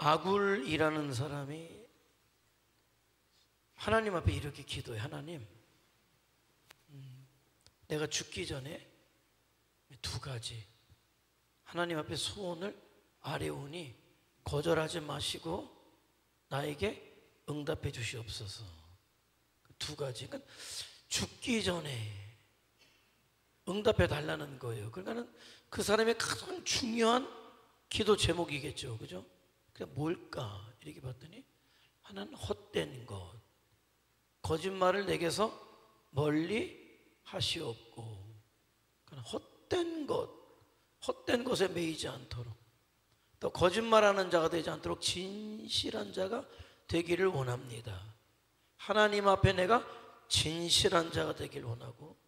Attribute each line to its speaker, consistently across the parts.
Speaker 1: 아굴이라는 사람이 하나님 앞에 이렇게 기도해. 하나님, 내가 죽기 전에 두 가지 하나님 앞에 소원을 아뢰오니 거절하지 마시고 나에게 응답해 주시옵소서. 두 가지. 그러니까 죽기 전에 응답해 달라는 거예요. 그러니까는 그 사람의 가장 중요한 기도 제목이겠죠, 그죠? 그게 뭘까 이렇게 봤더니 하나는 헛된 것, 거짓말을 내게서 멀리 하시옵고, 헛된 것, 헛된 것에 매이지 않도록, 또 거짓말하는 자가 되지 않도록 진실한 자가 되기를 원합니다. 하나님 앞에 내가 진실한 자가 되기를 원하고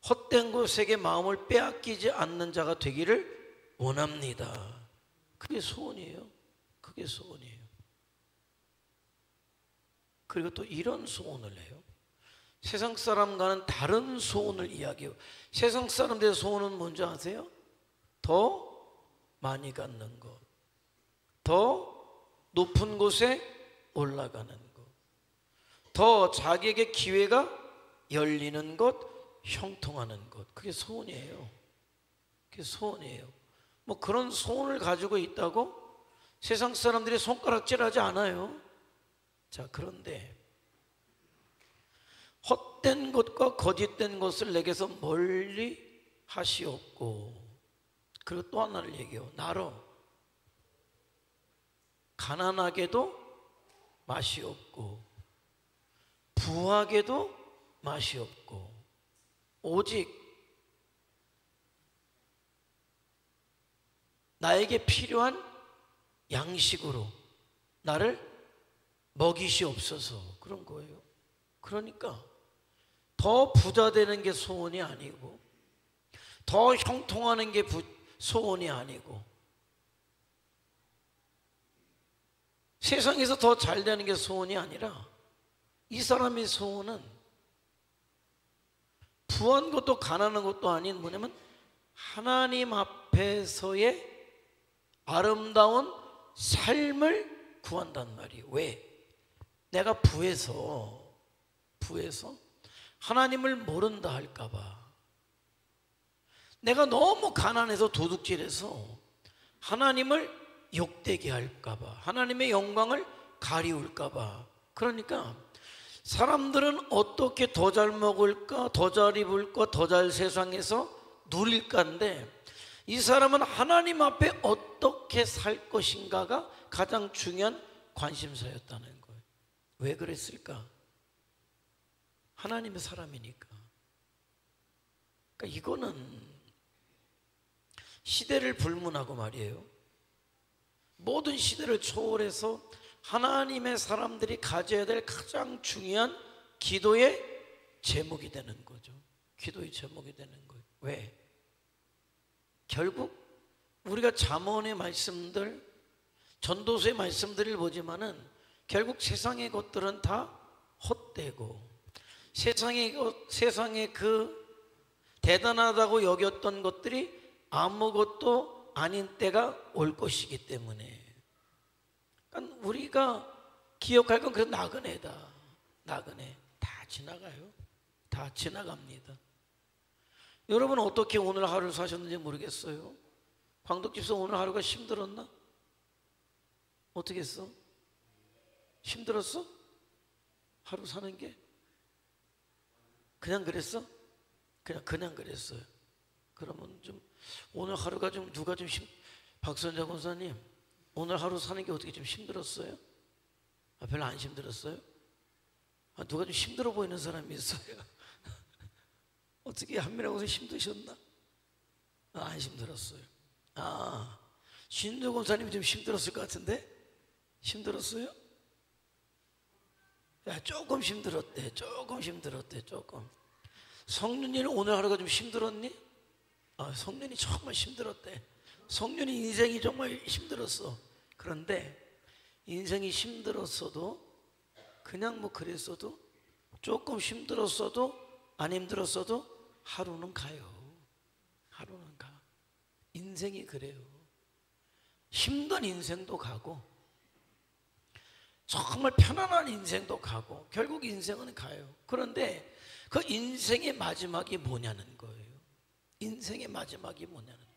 Speaker 1: 헛된 것에게 마음을 빼앗기지 않는 자가 되기를 원합니다. 그게 소원이에요. 그게 소원이에요. 그리고 또 이런 소원을 해요. 세상 사람과는 다른 소원을 이야기해요. 세상 사람들의 소원은 뭔지 아세요? 더 많이 갖는 것, 더 높은 곳에 올라가는 것, 더 자기에게 기회가 열리는 것, 형통하는 것. 그게 소원이에요. 그게 소원이에요. 뭐 그런 소원을 가지고 있다고 세상 사람들이 손가락질하지 않아요. 자, 그런데 헛된 것과 거짓된 것을 내게서 멀리 하시옵고, 그리고 또 하나를 얘기해요. 나로 가난하게도 마시옵고 부하게도 마시옵고 오직 나에게 필요한 양식으로 나를 먹이시옵소서. 그런 거예요. 그러니까 더 부자 되는 게 소원이 아니고 더 형통하는 게 소원이 아니고 세상에서 더 잘 되는 게 소원이 아니라 이 사람의 소원은 부한 것도 가난한 것도 아닌 뭐냐면 하나님 앞에서의 아름다운 삶을 구한단 말이에요. 왜? 내가 부해서 하나님을 모른다 할까봐, 내가 너무 가난해서 도둑질해서 하나님을 욕되게 할까봐, 하나님의 영광을 가리울까봐. 그러니까 사람들은 어떻게 더 잘 먹을까, 더 잘 입을까, 더 잘 세상에서 누릴까인데 이 사람은 하나님 앞에 어떻게 살 것인가가 가장 중요한 관심사였다는 거예요. 왜 그랬을까? 하나님의 사람이니까. 그러니까 이거는 시대를 불문하고 말이에요. 모든 시대를 초월해서 하나님의 사람들이 가져야 될 가장 중요한 기도의 제목이 되는 거죠. 기도의 제목이 되는 거예요. 왜? 결국 우리가 잠언의 말씀들, 전도서의 말씀들을 보지만은 결국 세상의 것들은 다 헛되고 세상의 그 대단하다고 여겼던 것들이 아무것도 아닌 때가 올 것이기 때문에, 그러니까 우리가 기억할 건 그런 나그네다. 나그네 다 지나가요. 다 지나갑니다. 여러분 어떻게 오늘 하루를 사셨는지 모르겠어요. 광덕 집사 오늘 하루가 힘들었나? 어떻게 했어? 힘들었어? 하루 사는 게? 그냥 그랬어? 그냥 그랬어요. 그러면 좀 오늘 하루가 좀 누가 좀 박선자 권사님 오늘 하루 사는 게 어떻게 좀 힘들었어요? 별로 안 힘들었어요? 누가 좀 힘들어 보이는 사람이 있어요? 어떻게 한미라고서 힘드셨나? 안 힘들었어요. 신도 권사님이 좀 힘들었을 것 같은데? 힘들었어요? 조금 힘들었대. 조금. 성윤이는 오늘 하루가 좀 힘들었니? 성윤이 정말 힘들었대. 성윤이 인생이 정말 힘들었어. 그런데 인생이 힘들었어도 그냥 뭐 그랬어도 조금 힘들었어도 안 힘들었어도 하루는 가요. 하루는 가. 인생이 그래요. 힘든 인생도 가고 정말 편안한 인생도 가고 결국 인생은 가요. 그런데 그 인생의 마지막이 뭐냐는 거예요. 인생의 마지막이 뭐냐는 거예요.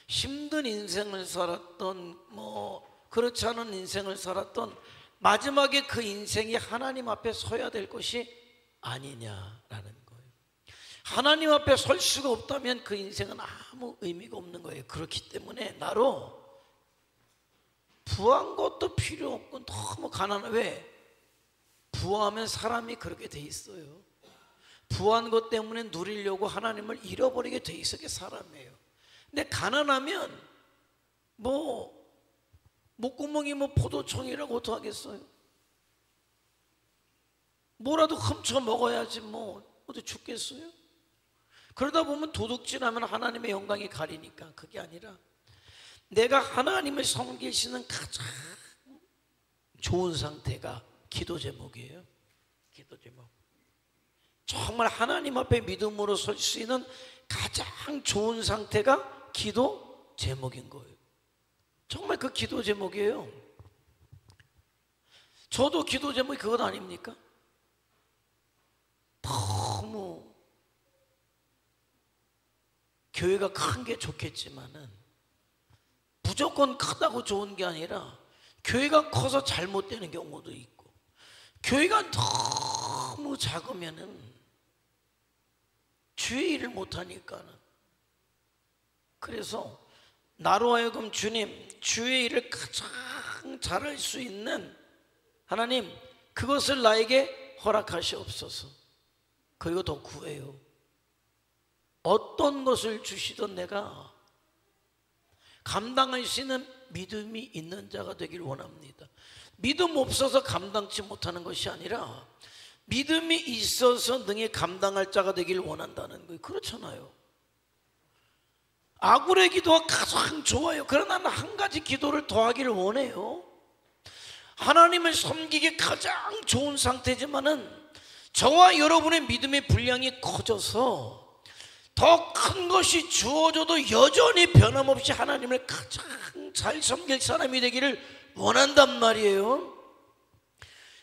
Speaker 1: 힘든 인생을 살았던 그렇지 않은 인생을 살았던 마지막에 그 인생이 하나님 앞에 서야 될 것이 아니냐라는 거예요. 하나님 앞에 설 수가 없다면 그 인생은 아무 의미가 없는 거예요. 그렇기 때문에 나로 부한 것도 필요 없고 너무 가난해. 왜? 부하면 사람이 그렇게 돼 있어요. 부한 것 때문에 누리려고 하나님을 잃어버리게 돼 있어. 그게 사람이에요. 근데 가난하면 목구멍이 포도청이라고 어떡하겠어요? 뭐라도 훔쳐 먹어야지 어디 죽겠어요? 그러다 보면 도둑질하면 하나님의 영광이 가리니까. 그게 아니라 내가 하나님을 섬길 수 있는 가장 좋은 상태가 기도 제목이에요. 기도 제목. 정말 하나님 앞에 믿음으로 설 수 있는 가장 좋은 상태가 기도 제목인 거예요. 정말 그 기도 제목이에요. 저도 기도 제목이 그것 아닙니까? 너무 교회가 큰 게 좋겠지만은 무조건 크다고 좋은 게 아니라 교회가 커서 잘못되는 경우도 있고, 교회가 너무 작으면은 주의 일을 못하니까는. 그래서 나로 하여금 주님, 주의 일을 가장 잘할 수 있는 하나님, 그것을 나에게 허락하시옵소서. 그리고 더 구해요. 어떤 것을 주시던 내가 감당할 수 있는 믿음이 있는 자가 되길 원합니다. 믿음 없어서 감당치 못하는 것이 아니라 믿음이 있어서 능히 감당할 자가 되길 원한다는 거예요. 그렇잖아요. 아굴의 기도가 가장 좋아요. 그러나 나는 한 가지 기도를 더 하기를 원해요. 하나님을 섬기기 가장 좋은 상태지만은 저와 여러분의 믿음의 분량이 커져서 더 큰 것이 주어져도 여전히 변함없이 하나님을 가장 잘 섬길 사람이 되기를 원한단 말이에요.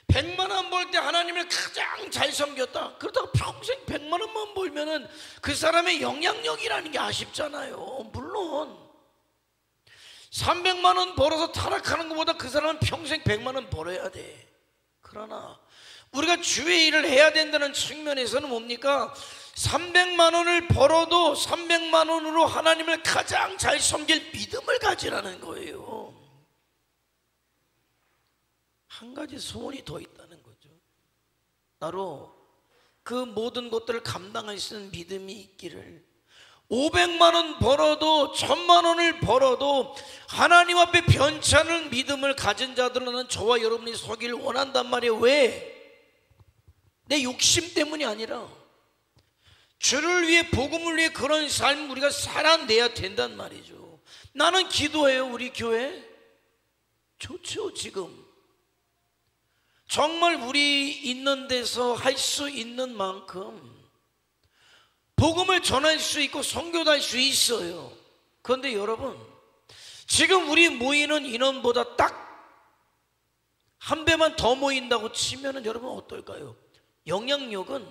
Speaker 1: 100만 원 벌 때 하나님을 가장 잘 섬겼다. 그러다가 평생 100만 원만 벌면은 그 사람의 영향력이라는 게 아쉽잖아요. 물론 300만 원 벌어서 타락하는 것보다 그 사람은 평생 100만 원 벌어야 돼. 그러나 우리가 주의 일을 해야 된다는 측면에서는 뭡니까? 300만 원을 벌어도 300만 원으로 하나님을 가장 잘 섬길 믿음을 가지라는 거예요. 한 가지 소원이 더 있다는 거죠. 나로 그 모든 것들을 감당할 수 있는 믿음이 있기를. 500만 원 벌어도 1000만 원을 벌어도 하나님 앞에 변치 않은 믿음을 가진 자들은 저와 여러분이 서기를 원한단 말이에요. 왜? 내 욕심 때문이 아니라 주를 위해, 복음을 위해 그런 삶 우리가 살아내야 된단 말이죠. 나는 기도해요. 우리 교회 좋죠. 지금 정말 우리 있는 데서 할 수 있는 만큼 복음을 전할 수 있고 선교도 할 수 있어요. 그런데 여러분, 지금 우리 모이는 인원보다 딱 한 배만 더 모인다고 치면은 여러분 어떨까요? 영향력은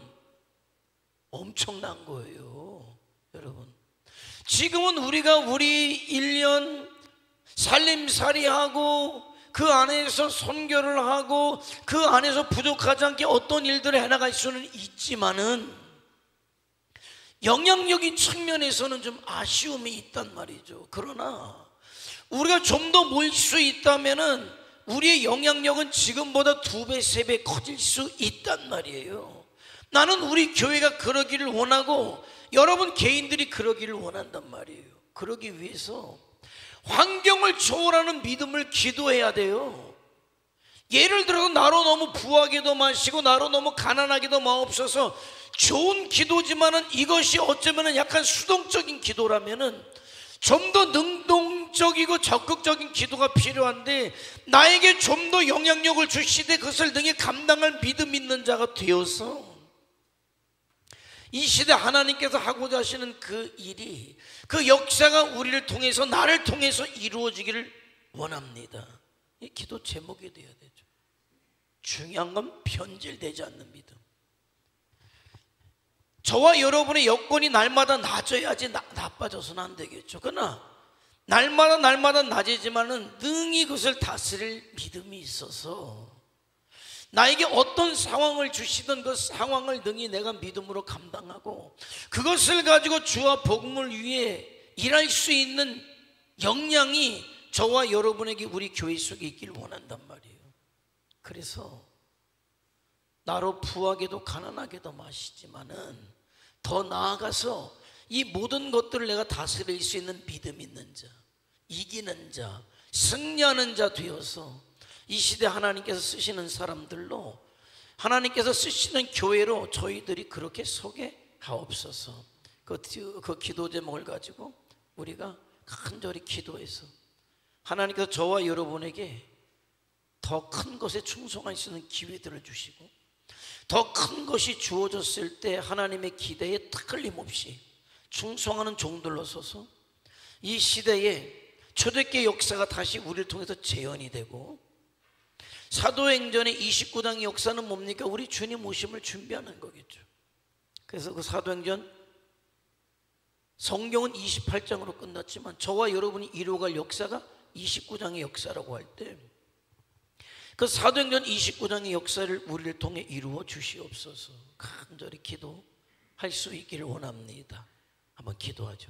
Speaker 1: 엄청난 거예요. 여러분, 지금은 우리가 우리 1년 살림살이하고 그 안에서 선교를 하고 그 안에서 부족하지 않게 어떤 일들을 해나갈 수는 있지만은 영향력인 측면에서는 좀 아쉬움이 있단 말이죠. 그러나 우리가 좀 더 모일 수 있다면은 우리의 영향력은 지금보다 2배, 3배 커질 수 있단 말이에요. 나는 우리 교회가 그러기를 원하고 여러분 개인들이 그러기를 원한단 말이에요. 그러기 위해서 환경을 초월하는 믿음을 기도해야 돼요. 예를 들어서 나로 너무 부하게도 마시고 나로 너무 가난하게도 마옵소서. 좋은 기도지만은 이것이 어쩌면은 약간 수동적인 기도라면은 좀 더 능동적이고 적극적인 기도가 필요한데, 나에게 좀 더 영향력을 주시되 그것을 능히 감당할 믿음 있는 자가 되어서 이 시대 하나님께서 하고자 하시는 그 일이, 그 역사가 우리를 통해서, 나를 통해서 이루어지기를 원합니다. 이 기도 제목이 돼야 되죠. 중요한 건 변질되지 않는 믿음. 저와 여러분의 여건이 날마다 나아져야지 나빠져서는 안 되겠죠. 그러나 날마다 낮아지만은 능히 그것을 다스릴 믿음이 있어서 나에게 어떤 상황을 주시든 그 상황을 능히 내가 믿음으로 감당하고 그것을 가지고 주와 복음을 위해 일할 수 있는 역량이 저와 여러분에게 우리 교회 속에 있길 원한단 말이에요. 그래서 나로 부하게도 가난하게도 마시지만은 더 나아가서 이 모든 것들을 내가 다스릴 수 있는 믿음 있는 자, 이기는 자, 승리하는 자 되어서 이 시대 하나님께서 쓰시는 사람들로, 하나님께서 쓰시는 교회로 저희들이 그렇게 서게 하옵소서. 그 기도 제목을 가지고 우리가 간절히 기도해서 하나님께서 저와 여러분에게 더 큰 것에 충성할 수 있는 기회들을 주시고 더 큰 것이 주어졌을 때 하나님의 기대에 틀림없이 충성하는 종들로 서서 이 시대에 초대교회 역사가 다시 우리를 통해서 재현이 되고, 사도행전의 29장의 역사는 뭡니까? 우리 주님 오심을 준비하는 거겠죠. 그래서 그 사도행전, 성경은 28장으로 끝났지만 저와 여러분이 이루어갈 역사가 29장의 역사라고 할 때 그 사도행전 29장의 역사를 우리를 통해 이루어 주시옵소서. 간절히 기도할 수 있기를 원합니다. 한번 기도하죠.